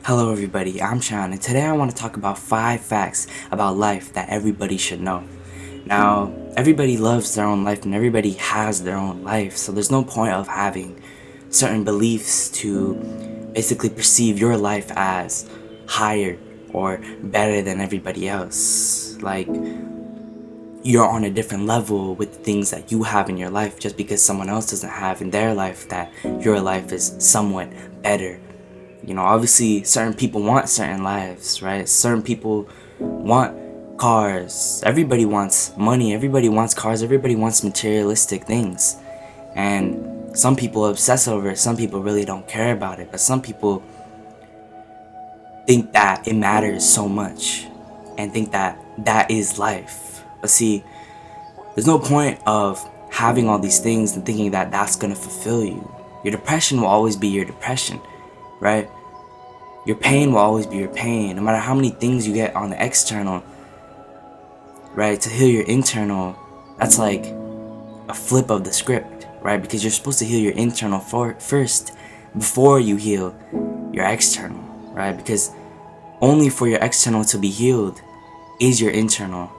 Hello everybody, I'm Sean, and today I want to talk about 5 facts about life that everybody should know. Now, everybody loves their own life and everybody has their own life, so there's no point of having certain beliefs to basically perceive your life as higher or better than everybody else. Like, you're on a different level with the things that you have in your life just because someone else doesn't have in their life, that your life is somewhat better. Obviously, certain people want certain lives, right? Certain people want cars. Everybody wants money. Everybody wants cars. Everybody wants materialistic things. And some people obsess over it. Some people really don't care about it. But some people think that it matters so much and think that that is life. But see, there's no point of having all these things and thinking that that's going to fulfill you. Your depression will always be your depression, right? Your pain will always be your pain. No matter how many things you get on the external, right, to heal your internal, that's like a flip of the script, right? Because you're supposed to heal your internal first before you heal your external, right? Because only for your external to be healed is your internal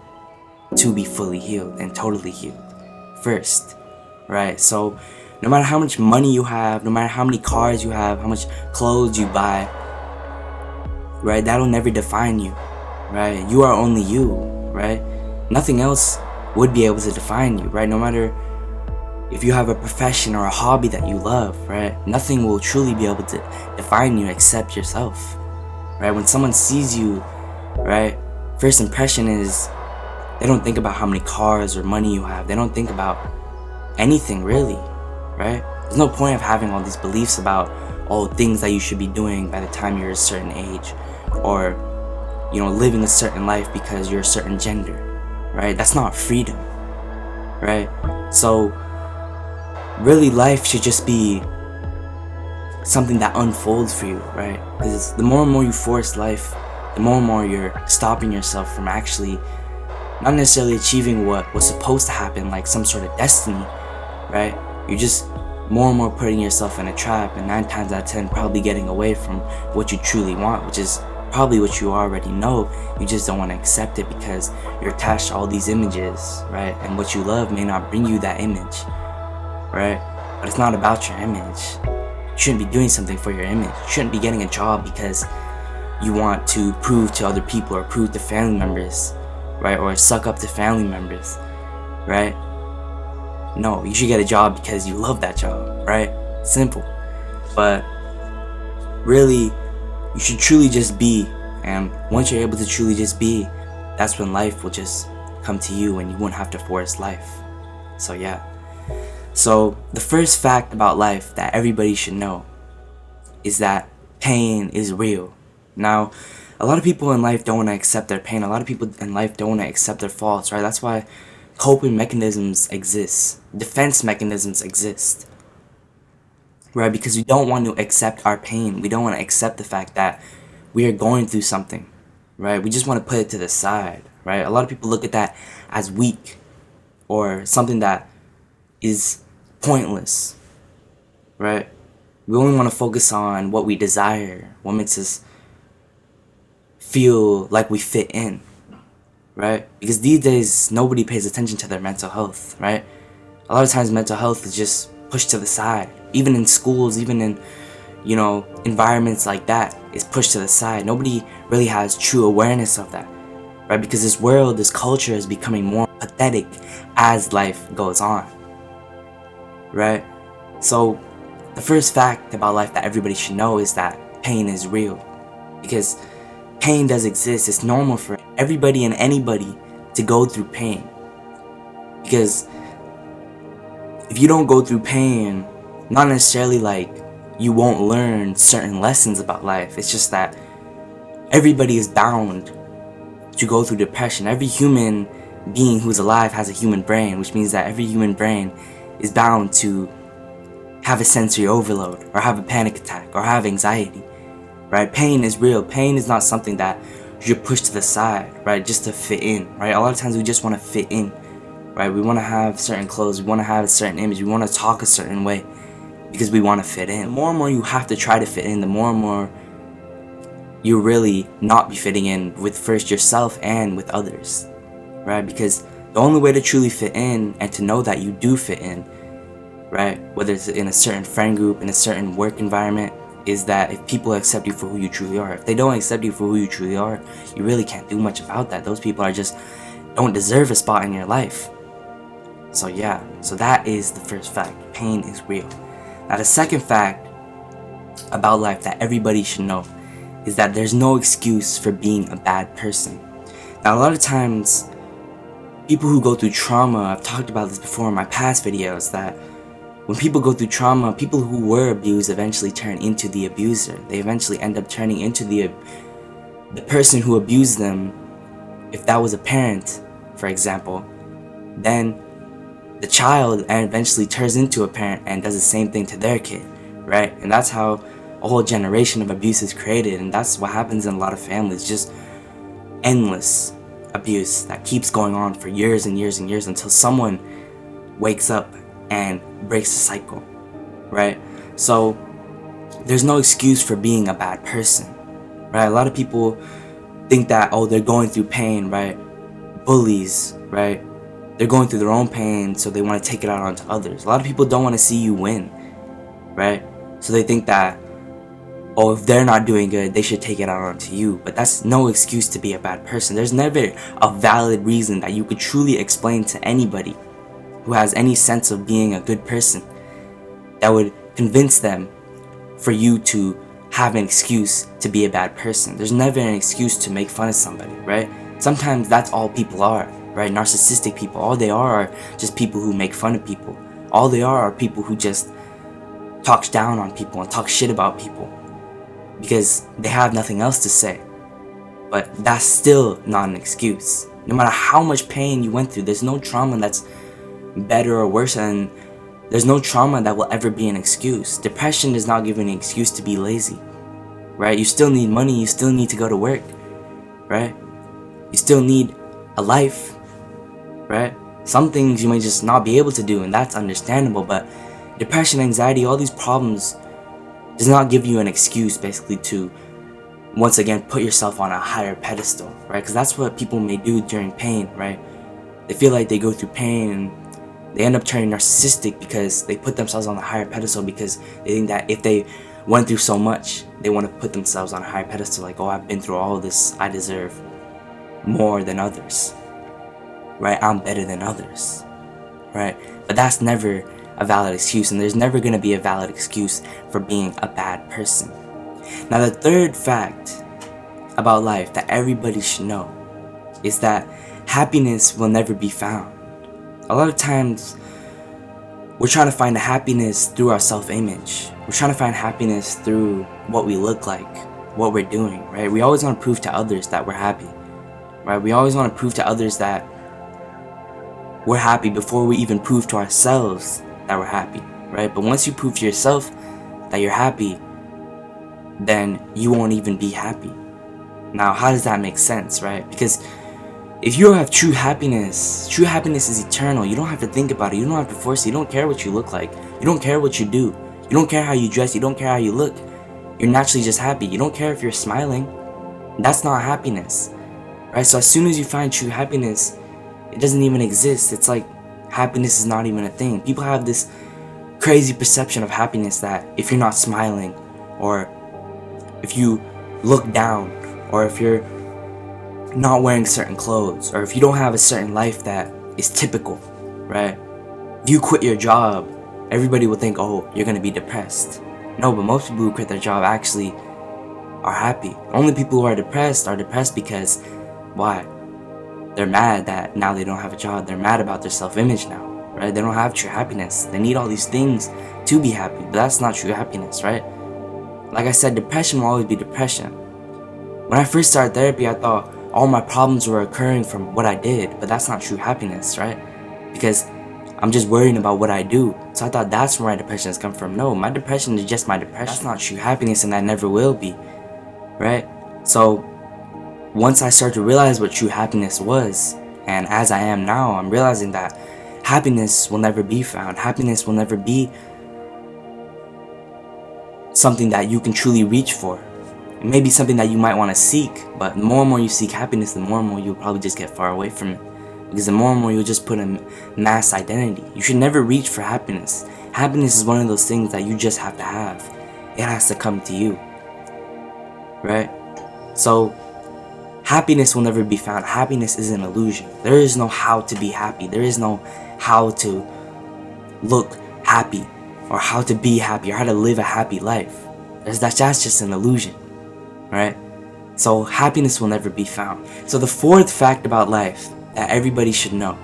to be fully healed and totally healed first, right? So no matter how much money you have, no matter how many cars you have, how much clothes you buy, right, that'll never define you, right? You are only you, right? Nothing else would be able to define you, right? No matter if you have a profession or a hobby that you love, right? Nothing will truly be able to define you except yourself, right? When someone sees you, right, first impression is they don't think about how many cars or money you have. They don't think about anything really, right? There's no point of having all these beliefs about all things that you should be doing by the time you're a certain age, or living a certain life because you're a certain gender, right? That's not freedom, right? So really, life should just be something that unfolds for you, right? Because the more and more you force life, the more and more you're stopping yourself from actually not necessarily achieving what was supposed to happen, like some sort of destiny, right? You're just more and more putting yourself in a trap, and 9 times out of 10 probably getting away from what you truly want, which is probably what you already know. You just don't want to accept it because you're attached to all these images, right? And what you love may not bring you that image, right? But it's not about your image. You shouldn't be doing something for your image. You shouldn't be getting a job because you want to prove to other people or prove to family members, right? Or suck up to family members, right? No, you should get a job because you love that job, right? Simple. But really, you should truly just be. And once you're able to truly just be, that's when life will just come to you and you won't have to force life. So yeah. So the first fact about life that everybody should know is that pain is real. Now, a lot of people in life don't want to accept their pain. A lot of people in life don't want to accept their faults, right? That's why coping mechanisms exist. Defense mechanisms exist, right? Because we don't want to accept our pain. We don't want to accept the fact that we are going through something, right? We just want to put it to the side, right? A lot of people look at that as weak or something that is pointless, right? We only want to focus on what we desire, what makes us feel like we fit in, right? Because these days, nobody pays attention to their mental health, right? A lot of times mental health is just pushed to the side. Even in schools, even in, environments like that, is pushed to the side. Nobody really has true awareness of that, right? Because this world, this culture is becoming more pathetic as life goes on, right? So the first fact about life that everybody should know is that pain is real. Because pain does exist. It's normal for everybody and anybody to go through pain. Because if you don't go through pain, not necessarily like you won't learn certain lessons about life. It's just that everybody is bound to go through depression. Every human being who's alive has a human brain, which means that every human brain is bound to have a sensory overload or have a panic attack or have anxiety, right? Pain is real. Pain is not something that you push to the side, right, just to fit in, right? A lot of times we just want to fit in, right? We want to have certain clothes, we want to have a certain image, we want to talk a certain way because we want to fit in. The more and more you have to try to fit in, the more and more you really not be fitting in with first yourself and with others, right? Because the only way to truly fit in and to know that you do fit in, right, whether it's in a certain friend group, in a certain work environment, is that if people accept you for who you truly are. If they don't accept you for who you truly are, you really can't do much about that. Those people are just don't deserve a spot in your life. So yeah, so that is the first fact. Pain is real. Now the second fact about life that everybody should know is that there's no excuse for being a bad person. Now a lot of times, people who go through trauma, I've talked about this before in my past videos, that when people go through trauma, people who were abused eventually turn into the abuser. They eventually end up turning into the person who abused them. If that was a parent, for example, then the child eventually turns into a parent and does the same thing to their kid, right? And that's how a whole generation of abuse is created, and that's what happens in a lot of families. Just endless abuse that keeps going on for years and years and years until someone wakes up and breaks the cycle, right? So there's no excuse for being a bad person, right? A lot of people think that, oh, they're going through pain, right? Bullies, right? They're going through their own pain, so they want to take it out onto others. A lot of people don't want to see you win, right? So they think that, oh, if they're not doing good, they should take it out onto you. But that's no excuse to be a bad person. There's never a valid reason that you could truly explain to anybody who has any sense of being a good person that would convince them for you to have an excuse to be a bad person. There's never an excuse to make fun of somebody, right? Sometimes that's all people are, right? Narcissistic people, all they are just people who make fun of people. All they are people who just talk down on people and talk shit about people because they have nothing else to say. But that's still not an excuse. No matter how much pain you went through, there's no trauma that's better or worse, and there's no trauma that will ever be an excuse. Depression does not give you an excuse to be lazy, right? You still need money, you still need to go to work, right? You still need a life, right? Some things you may just not be able to do, and that's understandable, but depression, anxiety, all these problems does not give you an excuse basically to once again put yourself on a higher pedestal, right? Because that's what people may do during pain, right? They feel like they go through pain and they end up turning narcissistic because they put themselves on a higher pedestal because they think that if they went through so much, they want to put themselves on a higher pedestal, like, oh, I've been through all of this, I deserve more than others, right? I'm better than others, right? But that's never a valid excuse, and there's never going to be a valid excuse for being a bad person. Now the third fact about life that everybody should know is that happiness will never be found. A lot of times we're trying to find happiness through our self-image. We're trying to find happiness through what we look like, what we're doing, right? We always want to prove to others that we're happy, right? We always want to prove to others that we're happy before we even prove to ourselves that we're happy, right? But once you prove to yourself that you're happy, then you won't even be happy. Now, how does that make sense, right? Because if you have true happiness is eternal. You don't have to think about it. You don't have to force it. You don't care what you look like. You don't care what you do. You don't care how you dress. You don't care how you look. You're naturally just happy. You don't care if you're smiling. That's not happiness, right? So as soon as you find true happiness, it doesn't even exist. It's like happiness is not even a thing. People have this crazy perception of happiness that if you're not smiling, or if you look down, or if you're not wearing certain clothes, or if you don't have a certain life that is typical, right? If you quit your job, everybody will think, oh, you're gonna be depressed. No, but most people who quit their job actually are happy. Only people who are depressed because, why? They're mad that now they don't have a job. They're mad about their self-image now, right? They don't have true happiness. They need all these things to be happy, but that's not true happiness, right? Like I said, depression will always be depression. When I first started therapy, I thought all my problems were occurring from what I did, but that's not true happiness, right? Because I'm just worrying about what I do. So I thought that's where my depression has come from. No, my depression is just my depression. That's not true happiness, and that never will be, right? So once I started to realize what true happiness was, and as I am now, I'm realizing that happiness will never be found. Happiness will never be something that you can truly reach for. It may be something that you might want to seek, but the more and more you seek happiness, the more and more you'll probably just get far away from it. Because the more and more you'll just put a mass identity. You should never reach for happiness. Happiness is one of those things that you just have to have. It has to come to you. Right? So, happiness will never be found. Happiness is an illusion. There is no how to be happy. There is no how to look happy, or how to be happy, or how to live a happy life. That's just an illusion. Right? So happiness will never be found. So the fourth fact about life that everybody should know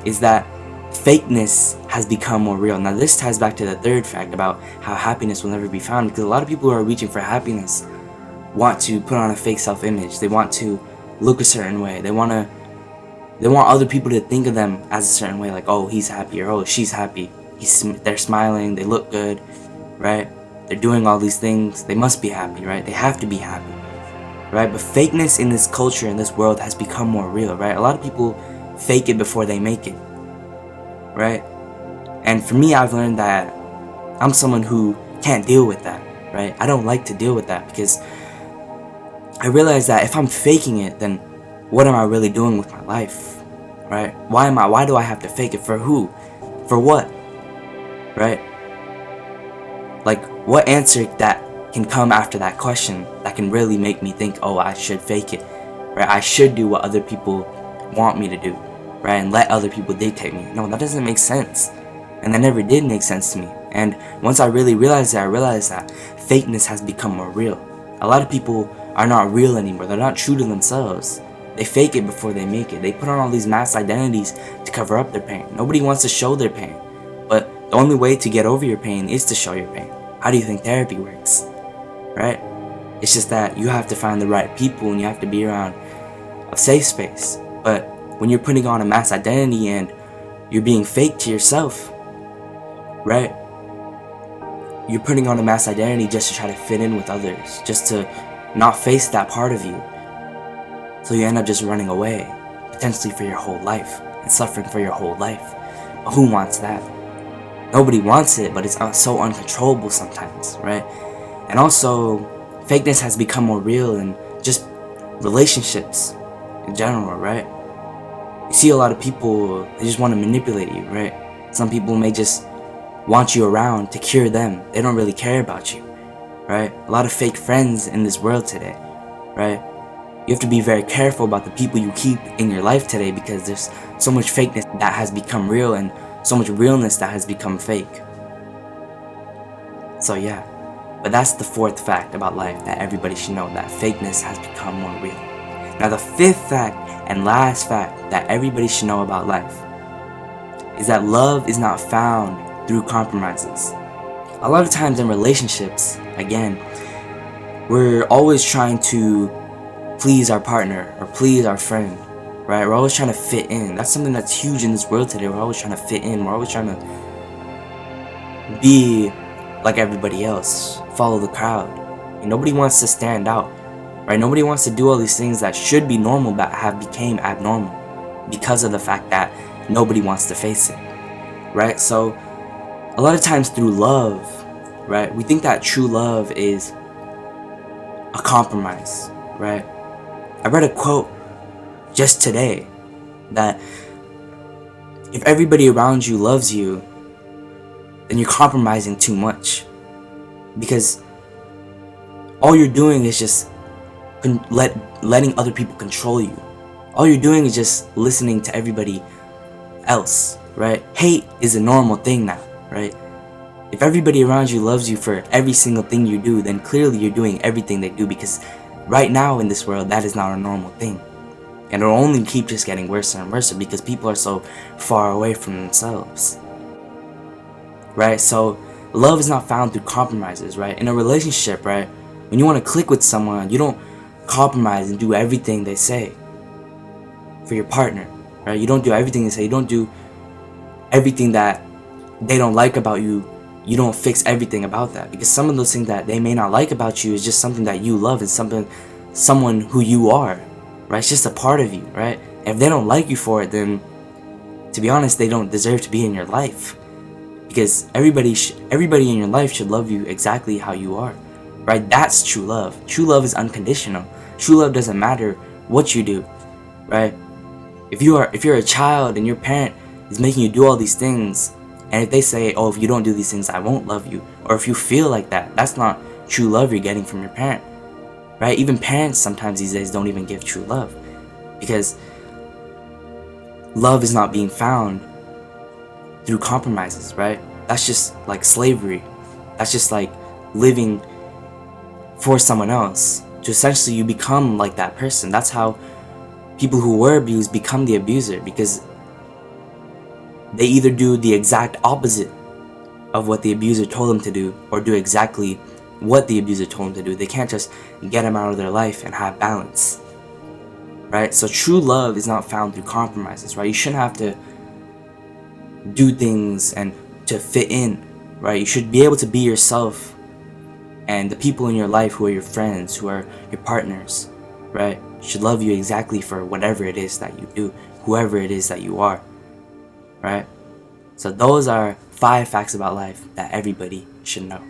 is that fakeness has become more real. Now this ties back to the third fact about how happiness will never be found, because a lot of people who are reaching for happiness want to put on a fake self-image. They want to look a certain way. They want other people to think of them as a certain way, like, oh, he's happy, or oh, she's happy. They're smiling, they look good, right? They're doing all these things. They must be happy, right? They have to be happy, right? But fakeness in this culture, in this world, has become more real, right? A lot of people fake it before they make it, right? And for me, I've learned that I'm someone who can't deal with that, right? I don't like to deal with that, because I realize that if I'm faking it, then what am I really doing with my life, right? Why do I have to fake it? For who? For what? Right? Like, what answer that can come after that question that can really make me think, oh, I should fake it, right? I should do what other people want me to do, right? And let other people dictate me. No, that doesn't make sense. And that never did make sense to me. And once I really realized that, I realized that fakeness has become more real. A lot of people are not real anymore. They're not true to themselves. They fake it before they make it. They put on all these mass identities to cover up their pain. Nobody wants to show their pain. But the only way to get over your pain is to show your pain. How do you think therapy works? Right? It's just that you have to find the right people, and you have to be around a safe space. But when you're putting on a mass identity and you're being fake to yourself, right? You're putting on a mass identity just to try to fit in with others, just to not face that part of you. So you end up just running away, potentially for your whole life, and suffering for your whole life. But who wants that? Nobody wants it, but it's so uncontrollable sometimes, right? And also, fakeness has become more real in just relationships in general, right? You see a lot of people, they just want to manipulate you, right? Some people may just want you around to cure them. They don't really care about you, right? A lot of fake friends in this world today, right? You have to be very careful about the people you keep in your life today, because there's so much fakeness that has become real, and so much realness that has become fake. So yeah, but that's the fourth fact about life that everybody should know, that fakeness has become more real. Now the fifth fact and last fact that everybody should know about life is that love is not found through compromises. A lot of times in relationships, again, we're always trying to please our partner or please our friend, right? We're always trying to fit in. That's something that's huge in this world today. We're always trying to fit in. We're always trying to be like everybody else, follow the crowd. And nobody wants to stand out, right? Nobody wants to do all these things that should be normal but have became abnormal because of the fact that nobody wants to face it, right? So a lot of times through love, right, we think that true love is a compromise, right? I read a quote just today that if everybody around you loves you, then you're compromising too much, because all you're doing is just letting other people control you. All you're doing is just listening to everybody else, right? Hate is a normal thing now, right? If everybody around you loves you for every single thing you do, then clearly you're doing everything they do, because right now in this world, that is not a normal thing. And it'll only keep just getting worse and worse because people are so far away from themselves, right? So love is not found through compromises, right? In a relationship, right, when you want to click with someone, you don't compromise and do everything they say for your partner, right? You don't do everything they say. You don't do everything that they don't like about you. You don't fix everything about that, because some of those things that they may not like about you is just something that you love. It's someone who you are, right? It's just a part of you, right? If they don't like you for it, then to be honest, they don't deserve to be in your life, because everybody in your life should love you exactly how you are, right? That's true love. True love is unconditional. True love doesn't matter what you do, right? If you're a child and your parent is making you do all these things, and if they say, oh, if you don't do these things, I won't love you, or if you feel like that, that's not true love you're getting from your parent, right? Even parents sometimes these days don't even give true love, because love is not being found through compromises, right? That's just like slavery. That's just like living for someone else. To essentially you become like that person. That's how people who were abused become the abuser, because they either do the exact opposite of what the abuser told them to do, or do exactly what the abuser told them to do. They can't just get them out of their life and have balance, right? So true love is not found through compromises, right? You shouldn't have to do things and to fit in, right? You should be able to be yourself, and the people in your life who are your friends, who are your partners, right, should love you exactly for whatever it is that you do, whoever it is that you are, right? So those are 5 facts about life that everybody should know.